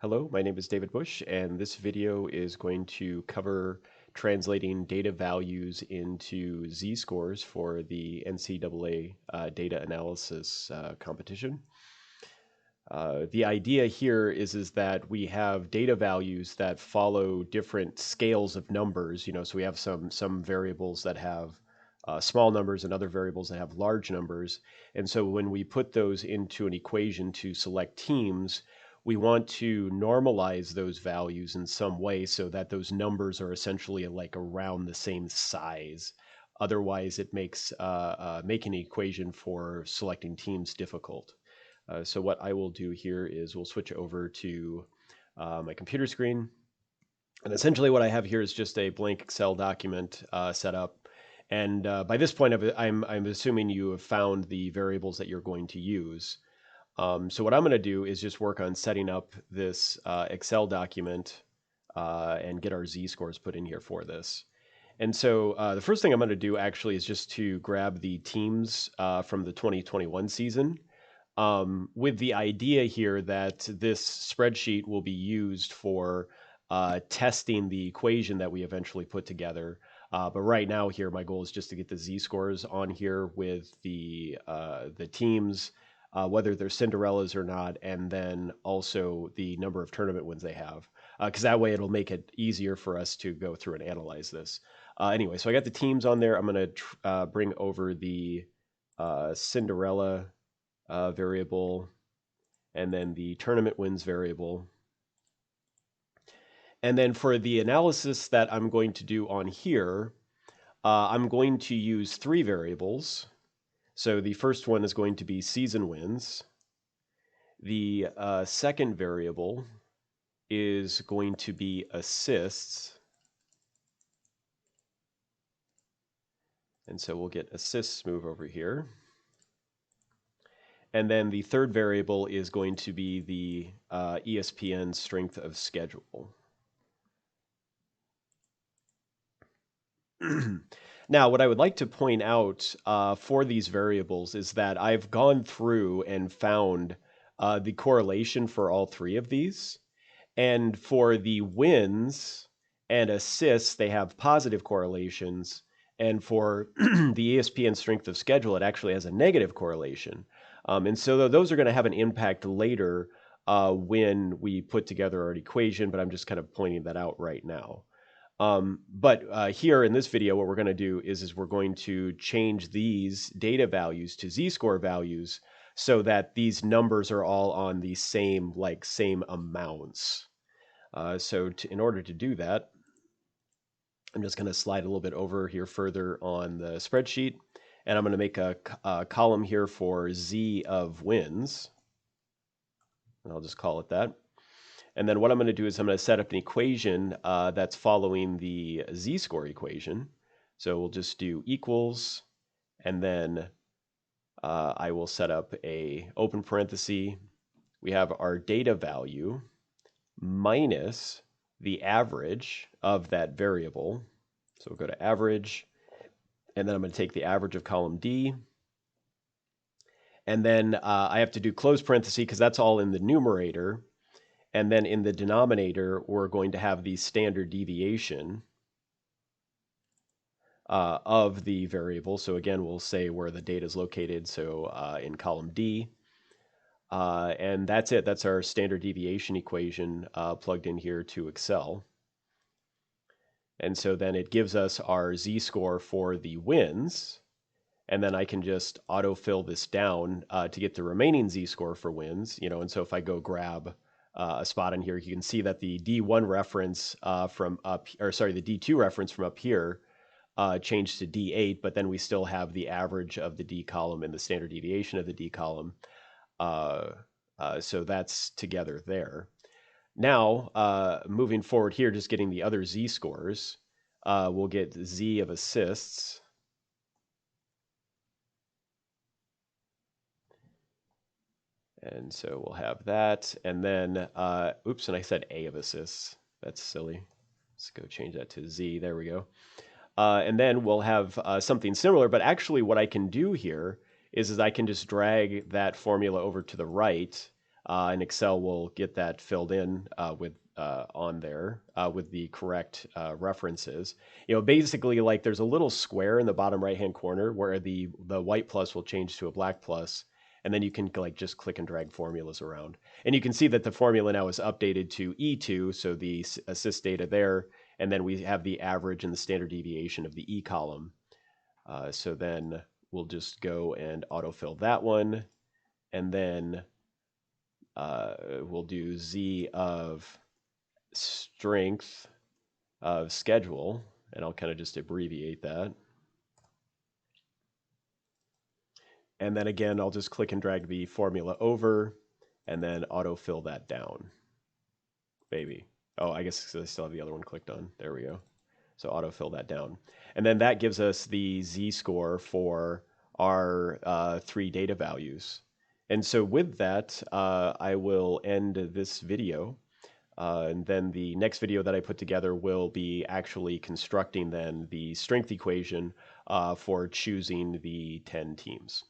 Hello, my name is David Bush, and this video is going to cover translating data values into z-scores for the NCAA data analysis competition. The idea here is that we have data values that follow different scales of numbers. So we have some variables that have small numbers and other variables that have large numbers. And so when we put those into an equation to select teams, we want to normalize those values in some way so that those numbers are essentially like around the same size. Otherwise, it makes making an equation for selecting teams difficult. So what I will do here is we'll switch over to my computer screen. And essentially what I have here is just a blank Excel document set up. And by this point, I'm assuming you have found the variables that you're going to use. So what I'm going to do is just work on setting up this Excel document and get our z-scores put in here for this. And so the first thing I'm going to do actually is just to grab the teams from the 2021 season, with the idea here that this spreadsheet will be used for testing the equation that we eventually put together. But right now here, my goal is just to get the z-scores on here with the teams, whether they're Cinderellas or not, and then also the number of tournament wins they have. Because that way it'll make it easier for us to go through and analyze this. Anyway, so I got the teams on there. I'm going to bring over the Cinderella variable, and then the tournament wins variable. And then for the analysis that I'm going to do on here, I'm going to use three variables. So the first one is going to be season wins. The second variable is going to be assists. And so we'll get assists move over here. And then the third variable is going to be the ESPN strength of schedule. Now, what I would like to point out for these variables is that I've gone through and found the correlation for all three of these. And for the wins and assists, they have positive correlations. And for the ESPN strength of schedule, it actually has a negative correlation. And so those are going to have an impact later when we put together our equation, but I'm just kind of pointing that out right now. But here in this video, what we're going to do is we're going to change these data values to z-score values so that these numbers are all on the same amounts. In order to do that, I'm just going to slide a little bit over here further on the spreadsheet, and I'm going to make a column here for z of wins, and I'll just call it that. And then what I'm going to do is I'm going to set up an equation that's following the z-score equation. So we'll just do equals, and then I will set up a open parenthesis. We have our data value minus the average of that variable. So we'll go to average, and then I'm going to take the average of column D. And then I have to do close parenthesis because that's all in the numerator. And then in the denominator, we're going to have the standard deviation of the variable. So again, we'll say where the data is located. So in column D. And that's it. That's our standard deviation equation plugged in here to Excel. And so then it gives us our z-score for the wins. And then I can just autofill this down to get the remaining z-score for wins. And so if I go grab a spot in here, you can see that the D1 reference from up, or sorry, the D2 reference from up here changed to D8, but then we still have the average of the D column and the standard deviation of the D column. So that's together there. Now, moving forward here, just getting the other z-scores, we'll get z of assists. And so we'll have that. And then, oops, and I said A of assists. That's silly. Let's go change that to Z. There we go. And then we'll have something similar. But actually what I can do here is I can just drag that formula over to the right and Excel will get that filled in with on there with the correct references. Basically, like there's a little square in the bottom right hand corner where the white plus will change to a black plus, and then you can like just click and drag formulas around, and you can see that the formula now is updated to E2, so the assist data there, and then we have the average and the standard deviation of the E column. So then we'll just go and autofill that one, and then we'll do Z of strength of schedule, and I'll kind of just abbreviate that. And then again, I'll just click and drag the formula over and then autofill that down. Maybe. Oh, I guess I still have the other one clicked on. There we go. So autofill that down. And then that gives us the z-score for our 3 data values. And so with that, I will end this video. And then the next video that I put together will be actually constructing then the strength equation for choosing the 10 teams.